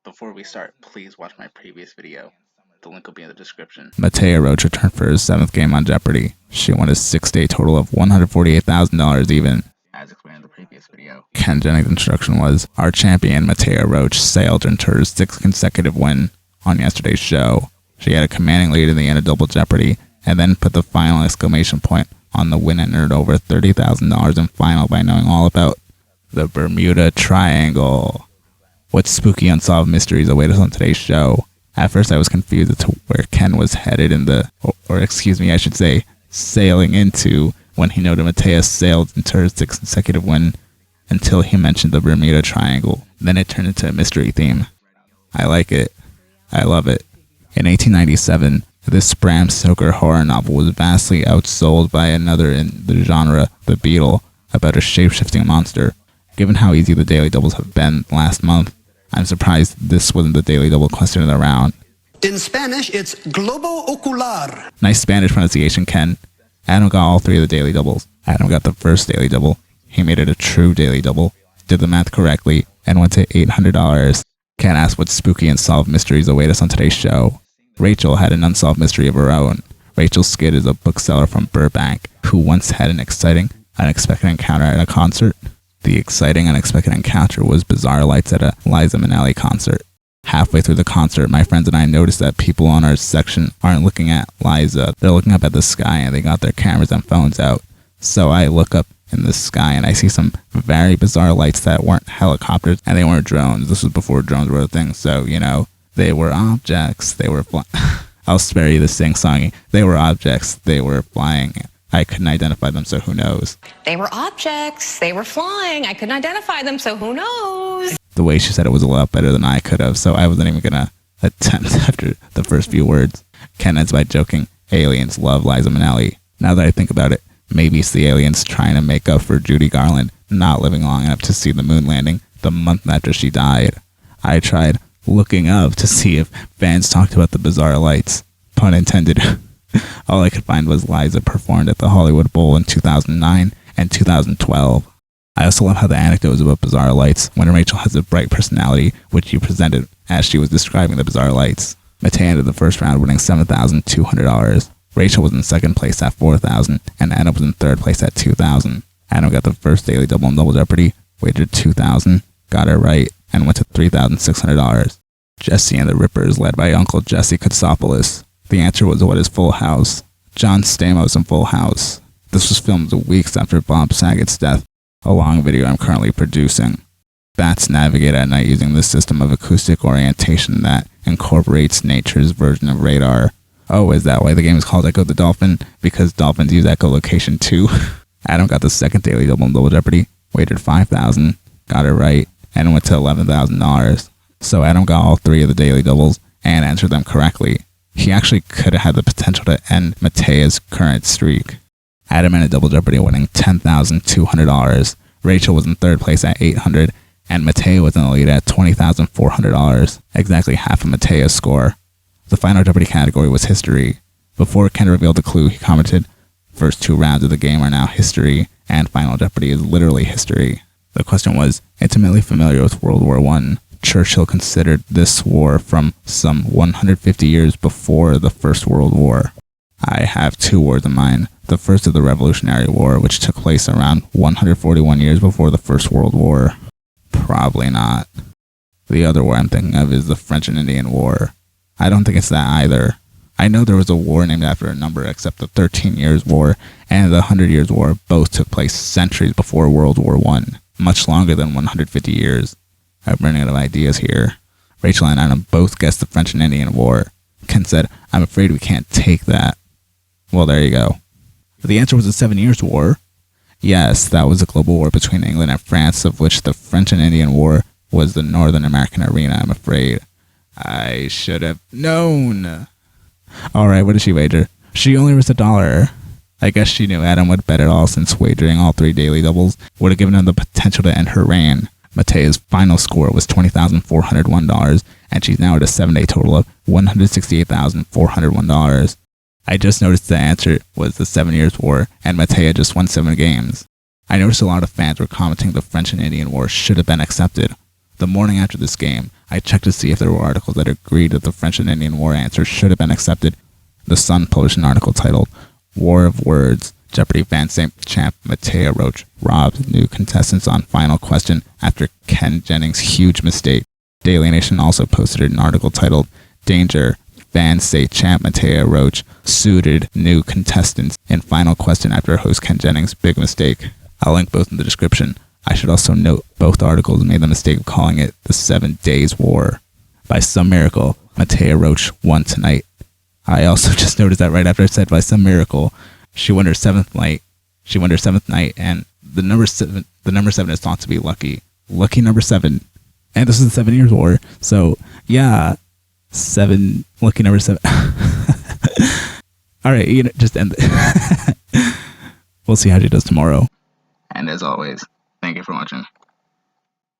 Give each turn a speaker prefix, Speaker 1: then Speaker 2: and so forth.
Speaker 1: Before we start, please watch my previous video. The link will be in the description.
Speaker 2: Mattea Roach returned for his 7th game on Jeopardy. She won a 6-day total of $148,000 even.
Speaker 1: As explained in the previous video,
Speaker 2: Ken Jennings' instruction was, our champion Mattea Roach sailed into her 6th consecutive win on yesterday's show. She had a commanding lead in the end of Double Jeopardy, and then put the final exclamation point on the win and earned over $30,000 in final by knowing all about the Bermuda Triangle. What spooky unsolved mysteries await us on today's show? At first I was confused as to where Ken was headed I should say, sailing into, when he noted Mattea sailed into her 6th consecutive win until he mentioned the Bermuda Triangle. Then it turned into a mystery theme. I like it. I love it. In 1897, this Bram Stoker horror novel was vastly outsold by another in the genre, The Beetle, about a shape-shifting monster. Given how easy the Daily Doubles have been last month, I'm surprised this wasn't the Daily Double question of the round.
Speaker 3: In Spanish, it's globo ocular.
Speaker 2: Nice Spanish pronunciation, Ken. Adam got all 3 of the Daily Doubles. Adam got the first Daily Double. He made it a true Daily Double, did the math correctly, and went to $800. Ken asked what spooky unsolved mysteries await us on today's show. Rachel had an unsolved mystery of her own. Rachel Skytt is a bookseller from Burbank who once had an exciting, unexpected encounter at a concert. The exciting, unexpected encounter was bizarre lights at a Liza Minnelli concert. Halfway through the concert, my friends and I noticed that people on our section aren't looking at Liza. They're looking up at the sky and they got their cameras and phones out. So I look up in the sky and I see some very bizarre lights that weren't helicopters and they weren't drones. This was before drones were a thing, so, they were objects. They were I'll spare you the sing-songy. They were objects. They were flying. I couldn't identify them, so who knows?
Speaker 4: They were objects. They were flying. I couldn't identify them, so who knows?
Speaker 2: The way she said it was a lot better than I could have, so I wasn't even going to attempt after the first few words. Ken ends by joking, aliens love Liza Minnelli. Now that I think about it, maybe it's the aliens trying to make up for Judy Garland not living long enough to see the moon landing the month after she died. I tried looking up to see if fans talked about the bizarre lights. Pun intended. All I could find was Liza performed at the Hollywood Bowl in 2009 and 2012. I also love how the anecdotes about bizarre lights when Rachel has a bright personality, which you presented as she was describing the bizarre lights. Mattea ended the first round winning $7,200. Rachel was in second place at $4,000, and Adam was in third place at $2,000. Adam got the first Daily Double in Double Jeopardy, wagered $2,000, got it right, and went to $3,600. Jesse and the Rippers, led by Uncle Jesse Katsopoulos. The answer was what is Full House? John Stamos in Full House. This was filmed weeks after Bob Saget's death, a long video I'm currently producing. Bats navigate at night using this system of acoustic orientation that incorporates nature's version of radar. Oh, is that why the game is called Echo the Dolphin? Because dolphins use echolocation too? Adam got the second Daily Double in Double Jeopardy, wagered $5,000, got it right, and went to $11,000. So Adam got all 3 of the Daily Doubles and answered them correctly. He actually could have had the potential to end Mattea's current streak. Adam ended Double Jeopardy winning $10,200. Rachel was in third place at $800, and Mattea was in the lead at $20,400, exactly half of Mattea's score. The final Jeopardy category was history. Before Ken revealed the clue, he commented, "First 2 rounds of the game are now history, and Final Jeopardy is literally history." The question was, intimately familiar with World War I, Churchill considered this war from some 150 years before the First World War. I have 2 wars in mind. The first is the Revolutionary War, which took place around 141 years before the First World War. Probably not. The other war I'm thinking of is the French and Indian War. I don't think it's that either. I know there was a war named after a number, except the 13 Years' War and the 100 Years' War both took place centuries before World War I, much longer than 150 years. I'm running out of ideas here. Rachel and Adam both guessed the French and Indian War. Ken said, "I'm afraid we can't take that." Well, there you go. The answer was the 7 Years' War. Yes, that was a global war between England and France, of which the French and Indian War was the Northern American arena, I'm afraid. I should have known. Alright, what did she wager? She only risked $1. I guess she knew Adam would bet it all, since wagering all 3 Daily Doubles would have given him the potential to end her reign. Mattea's final score was $20,401, and she's now at a 7-day total of $168,401. I just noticed the answer was the 7 Years' War, and Mattea just won 7 games. I noticed a lot of fans were commenting the French and Indian War should have been accepted. The morning after this game, I checked to see if there were articles that agreed that the French and Indian War answer should have been accepted. The Sun published an article titled War of Words, Jeopardy Van Sant champ Mattea Roach robbed new contestants on final question after Ken Jennings' huge mistake. Daily Nation also posted an article titled Danger, Van Sant champ Mattea Roach STOODED new contestants in final question after host Ken Jennings' big mistake. I'll link both in the description. I should also note both articles made the mistake of calling it the 7 Days War. By some miracle, Mattea Roach won tonight. I also just noticed that right after I said by some miracle, she won her seventh night. She won her 7th night, and the number 7 is thought to be lucky. Lucky number 7. And this is the 7 Years War. So yeah, 7 lucky number 7. All right, just end it. We'll see how she does tomorrow.
Speaker 1: And as always, thank you for watching.